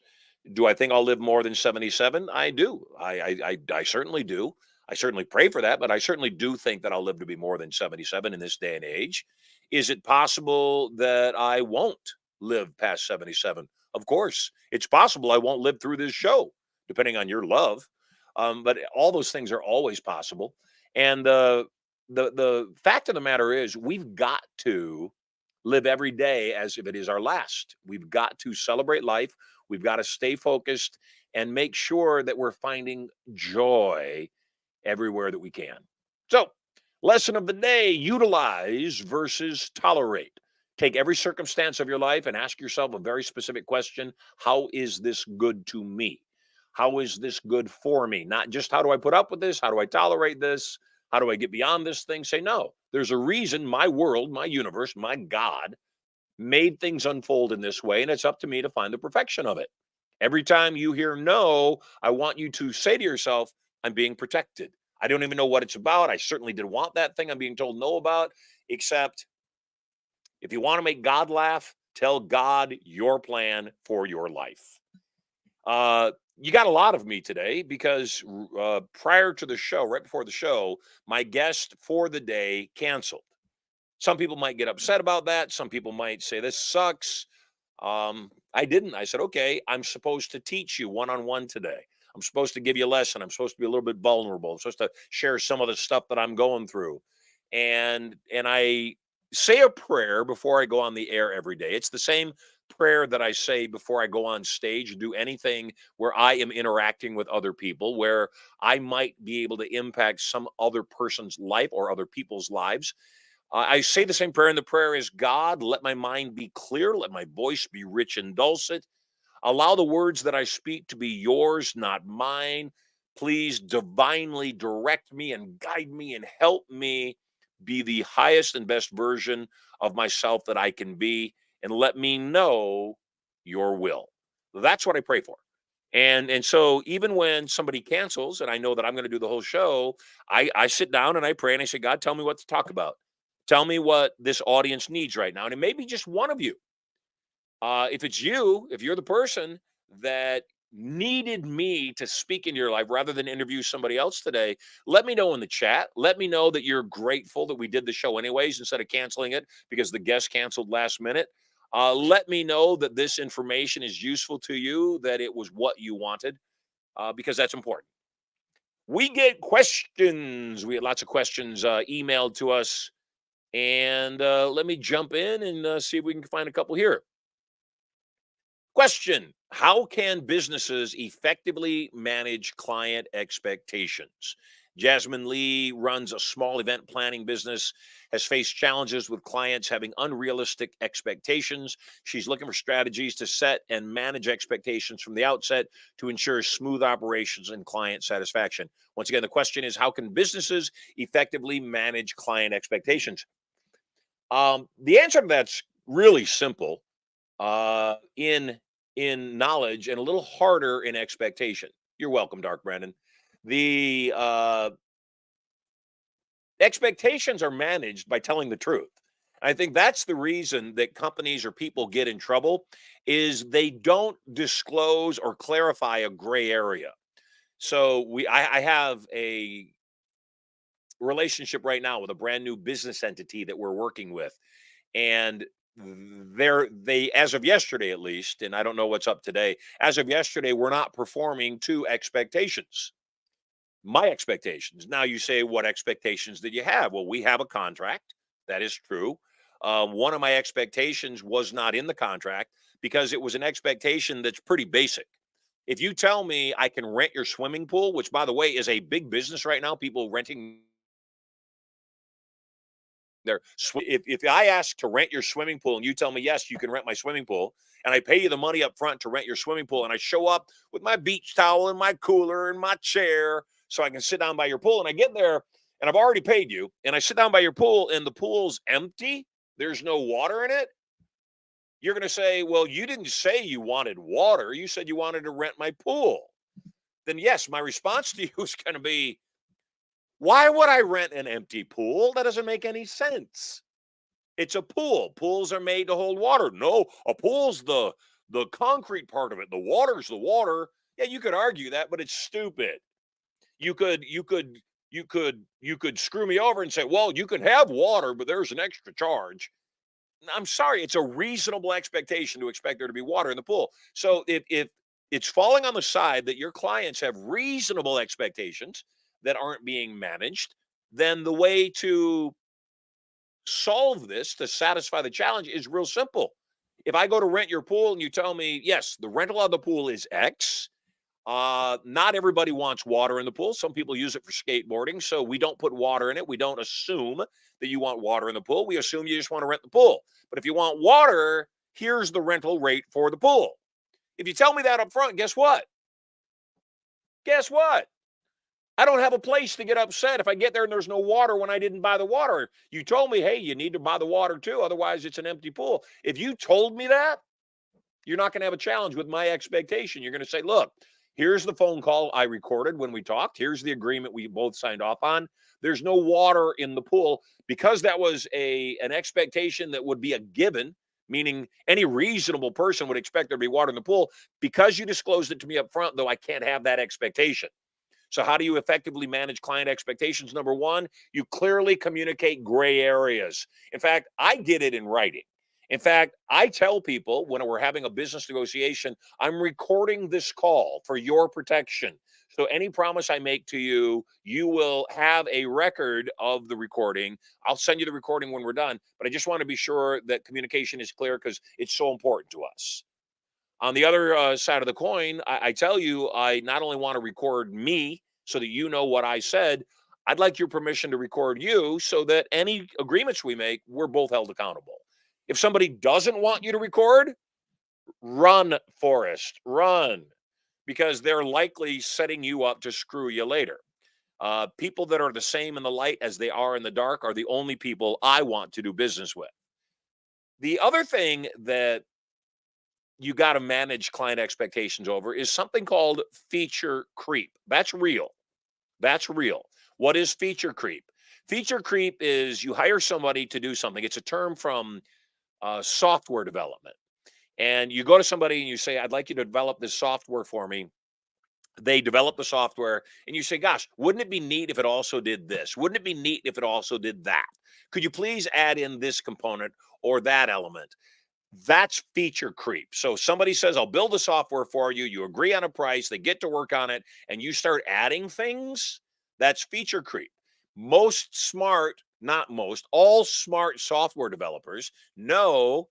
Do I think I'll live more than 77? I do. I certainly do. I certainly pray for that, but I certainly do think that I'll live to be more than 77 in this day and age. Is it possible that I won't live past 77? Of course. It's possible I won't live through this show, depending on your love. But all those things are always possible. And the fact of the matter is, we've got to live every day as if it is our last. We've got to celebrate life. We've got to stay focused and make sure that we're finding joy everywhere that we can. So, lesson of the day: utilize versus tolerate. Take every circumstance of your life and ask yourself a very specific question: how is this good to me? How is this good for me? Not just how do I put up with this? How do I tolerate this? How do I get beyond this thing? Say, no, there's a reason my world, my universe, my God made things unfold in this way, and it's up to me to find the perfection of it. Every time you hear no, I want you to say to yourself, I'm being protected. I don't even know what it's about. I certainly didn't want that thing I'm being told no about, except if you want to make God laugh, tell God your plan for your life. You got a lot of me today because prior to the show, right before the show, my guest for the day canceled. Some people might get upset about that. Some people might say, this sucks. I didn't. I said, okay, I'm supposed to teach you one on one today. I'm supposed to give you a lesson. I'm supposed to be a little bit vulnerable. I'm supposed to share some of the stuff that I'm going through. And I say a prayer before I go on the air every day. It's the same prayer that I say before I go on stage, do anything where I am interacting with other people, where I might be able to impact some other person's life or other people's lives. I say the same prayer, and the prayer is, God, let my mind be clear, let my voice be rich and dulcet. Allow the words that I speak to be yours, not mine. Please divinely direct me and guide me and help me be the highest and best version of myself that I can be, and let me know your will. That's what I pray for. And so even when somebody cancels and I know that I'm going to do the whole show, I sit down and I pray and I say, God, tell me what to talk about. Tell me what this audience needs right now. And it may be just one of you. If it's you, if you're the person that needed me to speak in your life rather than interview somebody else today, let me know in the chat. Let me know that you're grateful that we did the show anyways instead of canceling it because the guest canceled last minute. Let me know that this information is useful to you, that it was what you wanted, because that's important. We get questions. We had lots of questions emailed to us. And let me jump in and see if we can find a couple here. Question: how can businesses effectively manage client expectations? Jasmine Lee runs a small event planning business, has faced challenges with clients having unrealistic expectations. She's looking for strategies to set and manage expectations from the outset to ensure smooth operations and client satisfaction. Once again, the question is, how can businesses effectively manage client expectations? The answer to that's really simple. In knowledge and a little harder in expectation. You're welcome, Dark Brandon. The expectations are managed by telling the truth. I think that's the reason that companies or people get in trouble is they don't disclose or clarify a gray area. So I have a relationship right now with a brand new business entity that we're working with. And they as of yesterday at least, and I don't know what's up today, as of yesterday, we're not performing to expectations. My expectations. Now you say, what expectations did you have? Well, we have a contract. That is true. One of my expectations was not in the contract because it was an expectation that's pretty basic. If you tell me I can rent your swimming pool, which by the way is a big business right now, people renting if I ask to rent your swimming pool and you tell me yes, you can rent my swimming pool, and I pay you the money up front to rent your swimming pool, and I show up with my beach towel and my cooler and my chair so I can sit down by your pool, and I get there and I've already paid you, and I sit down by your pool and the pool's empty, there's no water in it. You're going to say, well, you didn't say you wanted water. You said you wanted to rent my pool. Then, yes, my response to you is going to be, why would I rent an empty pool? That doesn't make any sense. It's a pool. Pools are made to hold water. No, a pool's the concrete part of it. The water's the water. Yeah, you could argue that, but it's stupid. You could screw me over and say, well, you can have water, but there's an extra charge. I'm sorry, it's a reasonable expectation to expect there to be water in the pool. So if it's falling on the side that your clients have reasonable expectations that aren't being managed, then the way to solve this to satisfy the challenge is real simple. If I go to rent your pool and you tell me, yes, the rental of the pool is X, not everybody wants water in the pool. Some people use it for skateboarding, so we don't put water in it. We don't assume that you want water in the pool. We assume you just want to rent the pool. But if you want water, here's the rental rate for the pool. If you tell me that up front, guess what? Guess what? I don't have a place to get upset if I get there and there's no water when I didn't buy the water. You told me, hey, you need to buy the water too, otherwise it's an empty pool. If you told me that, you're not going to have a challenge with my expectation. You're going to say, look, here's the phone call I recorded when we talked. Here's the agreement we both signed off on. There's no water in the pool because that was an expectation that would be a given, meaning any reasonable person would expect there to be water in the pool. Because you disclosed it to me up front, though, I can't have that expectation. So how do you effectively manage client expectations? Number one, you clearly communicate gray areas. In fact, I did it in writing. In fact, I tell people when we're having a business negotiation, I'm recording this call for your protection. So any promise I make to you, you will have a record of the recording. I'll send you the recording when we're done, but I just want to be sure that communication is clear because it's so important to us. On the other side of the coin, I tell you, I not only want to record me so that you know what I said, I'd like your permission to record you so that any agreements we make, we're both held accountable. If somebody doesn't want you to record, run, Forrest, run, because they're likely setting you up to screw you later. People that are the same in the light as they are in the dark are the only people I want to do business with. The other thing that you got to manage client expectations over is something called feature creep. That's real. That's real. What is feature creep? Feature creep is you hire somebody to do something. It's a term from software development. And you go to somebody and you say, I'd like you to develop this software for me. They develop the software and you say, gosh, wouldn't it be neat if it also did this? Wouldn't it be neat if it also did that? Could you please add in this component or that element? That's feature creep. So somebody says, I'll build the software for you. You agree on a price, they get to work on it, and you start adding things. That's feature creep. All smart software developers know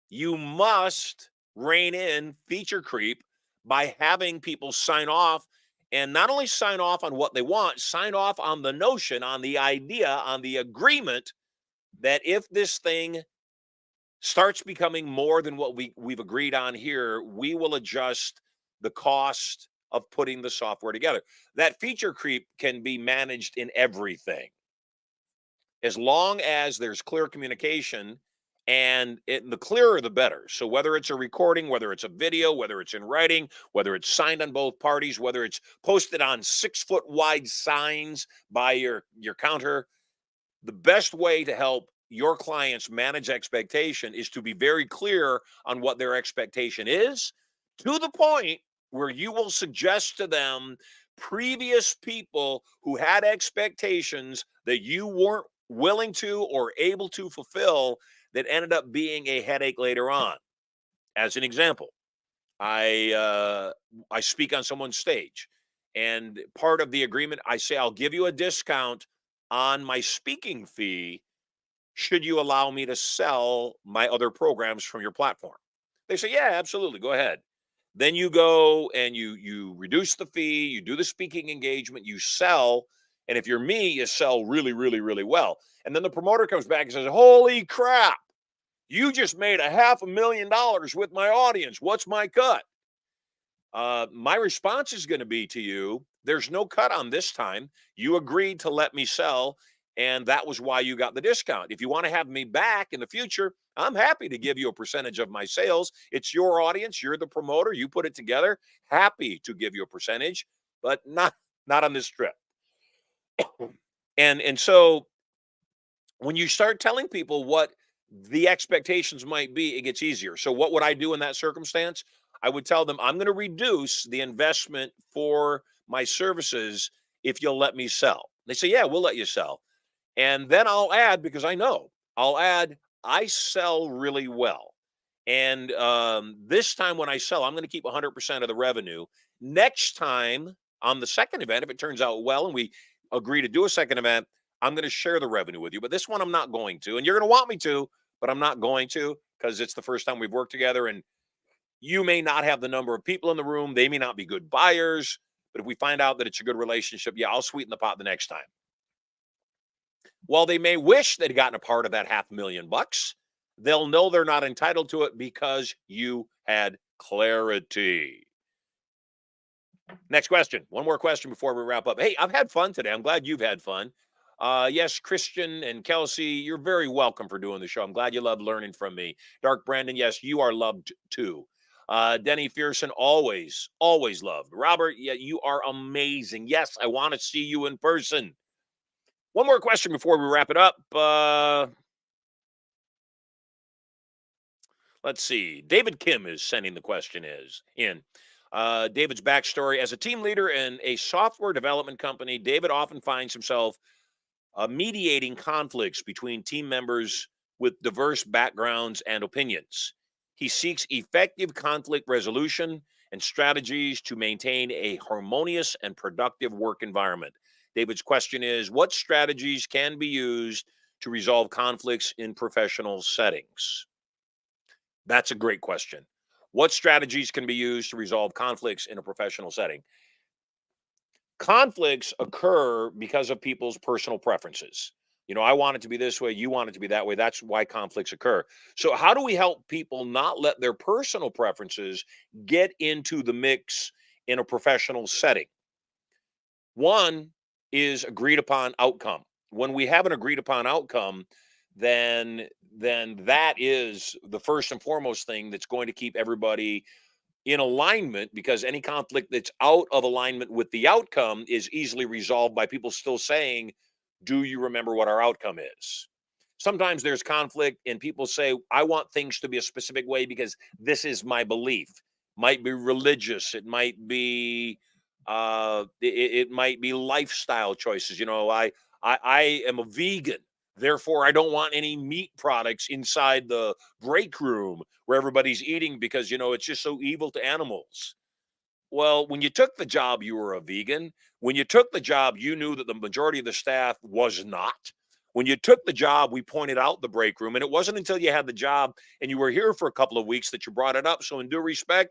you must rein in feature creep by having people sign off, and not only sign off on what they want, sign off on the notion, on the idea, on the agreement that if this thing starts becoming more than what we've agreed on here, we will adjust the cost of putting the software together. That feature creep can be managed in everything as long as there's clear communication, and the clearer the better. So whether it's a recording, whether it's a video, whether it's in writing, whether it's signed on both parties, whether it's posted on 6-foot wide signs by your counter, the best way to help your clients manage expectation is to be very clear on what their expectation is, to the point where you will suggest to them previous people who had expectations that you weren't willing to or able to fulfill that ended up being a headache later on. As an example, I speak on someone's stage, and part of the agreement, I say I'll give you a discount on my speaking fee should you allow me to sell my other programs from your platform. They say, yeah, absolutely, go ahead. Then you go and you reduce the fee, you do the speaking engagement, you sell, and if you're me, you sell really, really, really well. And then the promoter comes back and says, holy crap, you just made $500,000 with my audience. What's my cut? My response is going to be to you, there's no cut on this time. You agreed to let me sell, and that was why you got the discount. If you want to have me back in the future, I'm happy to give you a percentage of my sales. It's your audience. You're the promoter. You put it together. Happy to give you a percentage, but not on this trip. And so when you start telling people what the expectations might be, it gets easier. So what would I do in that circumstance? I would tell them I'm going to reduce the investment for my services if you'll let me sell. They say, yeah, we'll let you sell. And then I'll add, because I'll add, I sell really well. And this time when I sell, I'm going to keep 100% of the revenue. Next time on the second event, if it turns out well and we agree to do a second event, I'm going to share the revenue with you. But this one, I'm not going to. And you're going to want me to, but I'm not going to because it's the first time we've worked together. And you may not have the number of people in the room. They may not be good buyers. But if we find out that it's a good relationship, yeah, I'll sweeten the pot the next time. While they may wish they'd gotten a part of that $500,000, they'll know they're not entitled to it because you had clarity. Next question. One more question before we wrap up. Hey, I've had fun today. I'm glad you've had fun. Yes, Christian and Kelsey, you're very welcome for doing the show. I'm glad you love learning from me. Dark Brandon, yes, you are loved too. Denny Fearson, always loved. Robert, yeah, you are amazing. Yes, I want to see you in person. One more question before we wrap it up. Let's see. David Kim is sending the question in. David's backstory. As a team leader in a software development company, David often finds himself mediating conflicts between team members with diverse backgrounds and opinions. He seeks effective conflict resolution and strategies to maintain a harmonious and productive work environment. David's question is, what strategies can be used to resolve conflicts in professional settings? That's a great question. What strategies can be used to resolve conflicts in a professional setting? Conflicts occur because of people's personal preferences. You know, I want it to be this way, you want it to be that way. That's why conflicts occur. So, how do we help people not let their personal preferences get into the mix in a professional setting? One is agreed upon outcome. When we have an agreed upon outcome, then that is the first and foremost thing that's going to keep everybody in alignment, because any conflict that's out of alignment with the outcome is easily resolved by people still saying, do you remember what our outcome is? Sometimes there's conflict and people say, I want things to be a specific way because this is my belief. Might be religious, it might be it might be lifestyle choices. You know, I am a vegan, therefore I don't want any meat products inside the break room where everybody's eating because, you know, it's just so evil to animals. Well, when you took the job, you were a vegan. When you took the job, you knew that the majority of the staff was not. When you took the job, we pointed out the break room. And it wasn't until you had the job and you were here for a couple of weeks that you brought it up. So, in due respect,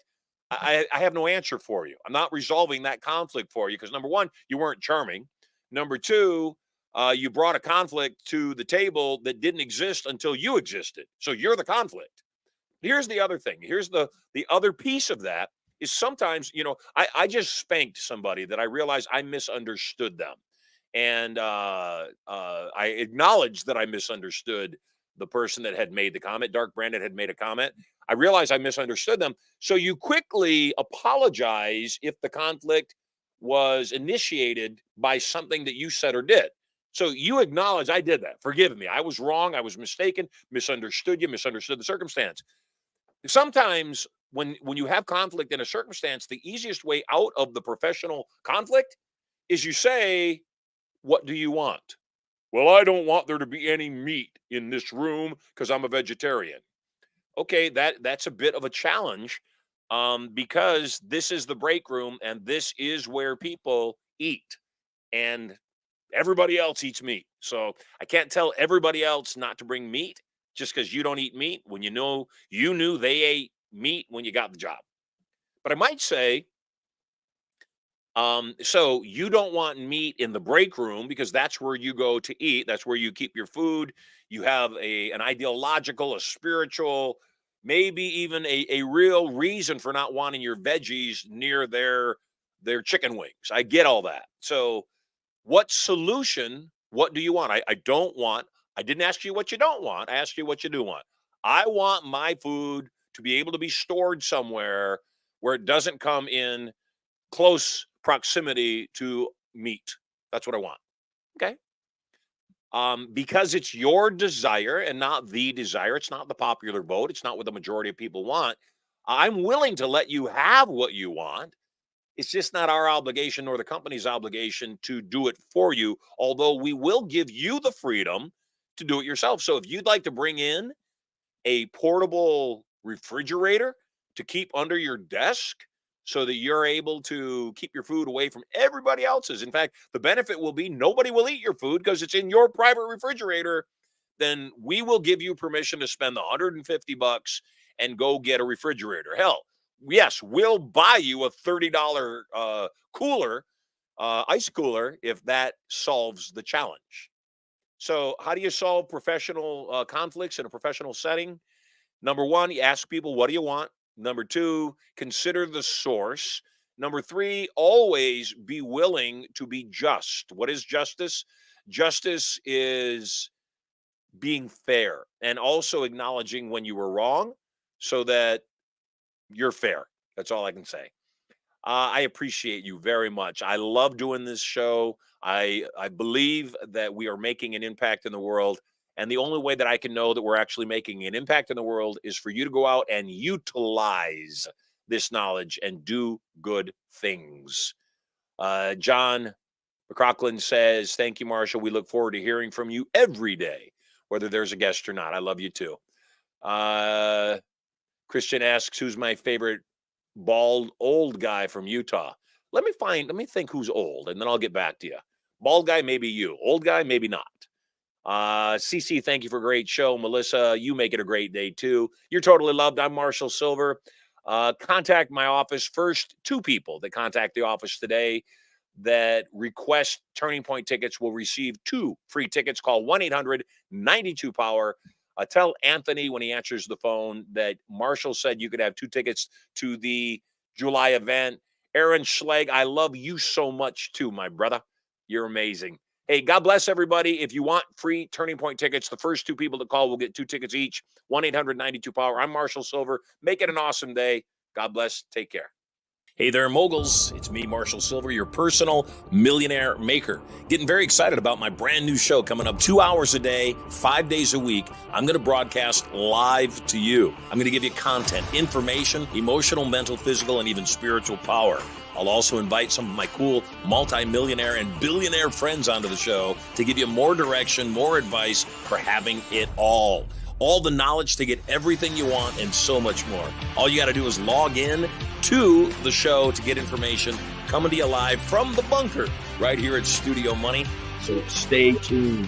I have no answer for you. I'm not resolving that conflict for you because, number one, you weren't charming. Number two, you brought a conflict to the table that didn't exist until you existed. So, you're the conflict. Here's the other thing. Here's the other piece of that is sometimes, you know, I just spanked somebody that I realized I misunderstood them. And I acknowledged that I misunderstood the person that had made the comment. Dark Brandon had made a comment. I realized I misunderstood them. So you quickly apologize if the conflict was initiated by something that you said or did. So you acknowledge I did that. Forgive me. I was wrong. I was mistaken, misunderstood you, misunderstood the circumstance. Sometimes when you have conflict in a circumstance, the easiest way out of the professional conflict is you say, what do you want? Well, I don't want there to be any meat in this room because I'm a vegetarian. Okay, that's a bit of a challenge, because this is the break room and this is where people eat, and everybody else eats meat. So I can't tell everybody else not to bring meat just because you don't eat meat when you knew they ate meat when you got the job. But I might say, so you don't want meat in the break room because that's where you go to eat. That's where you keep your food. You have an ideological, a spiritual, maybe even a real reason for not wanting your veggies near their chicken wings. I get all that. So what solution, what do you want? I didn't ask you what you don't want. I asked you what you do want. I want my food to be able to be stored somewhere where it doesn't come in close proximity to meat. That's what I want. Okay. Because it's your desire and not the desire. It's not the popular vote. It's not what the majority of people want. I'm willing to let you have what you want. It's just not our obligation nor the company's obligation to do it for you, although we will give you the freedom to do it yourself. So if you'd like to bring in a portable refrigerator to keep under your desk so that you're able to keep your food away from everybody else's. In fact, the benefit will be nobody will eat your food because it's in your private refrigerator. Then we will give you permission to spend the $150 and go get a refrigerator. Hell, yes, we'll buy you a $30 cooler, ice cooler, if that solves the challenge. So how do you solve professional conflicts in a professional setting? Number one, you ask people, what do you want? Number two, consider the source. Number three, always be willing to be just. What is justice? Justice is being fair and also acknowledging when you were wrong so that you're fair. That's all I can say. I appreciate you very much. I love doing this show. I believe that we are making an impact in the world. And the only way that I can know that we're actually making an impact in the world is for you to go out and utilize this knowledge and do good things. John McCrocklin says, thank you, Marshall. We look forward to hearing from you every day, whether there's a guest or not. I love you too. Christian asks, who's my favorite bald old guy from Utah? Let me think who's old, and then I'll get back to you. Bald guy, maybe you. Old guy, maybe not. CC, thank you for a great show. Melissa, you make it a great day too. You're totally loved. I'm Marshall Sylver. Contact my office. First, 2 people that contact the office today that request Turning Point tickets will receive 2 free tickets. Call 1-800-92-POWER. Tell Anthony when he answers the phone that Marshall said you could have 2 tickets to the July event. Aaron Schlegg, I love you so much too, my brother. You're amazing. Hey, God bless everybody. If you want free Turning Point tickets, the first 2 people to call will get 2 tickets each. 1-800-92-POWER. I'm Marshall Sylver. Make it an awesome day. God bless. Take care. Hey there, moguls. It's me, Marshall Sylver, your personal millionaire maker. Getting very excited about my brand new show coming up 2 hours a day, 5 days a week. I'm going to broadcast live to you. I'm going to give you content, information, emotional, mental, physical, and even spiritual power. I'll also invite some of my cool multi-millionaire and billionaire friends onto the show to give you more direction, more advice for having it all. All the knowledge to get everything you want and so much more. All you got to do is log in to the show to get information coming to you live from the bunker right here at Studio Money. So stay tuned.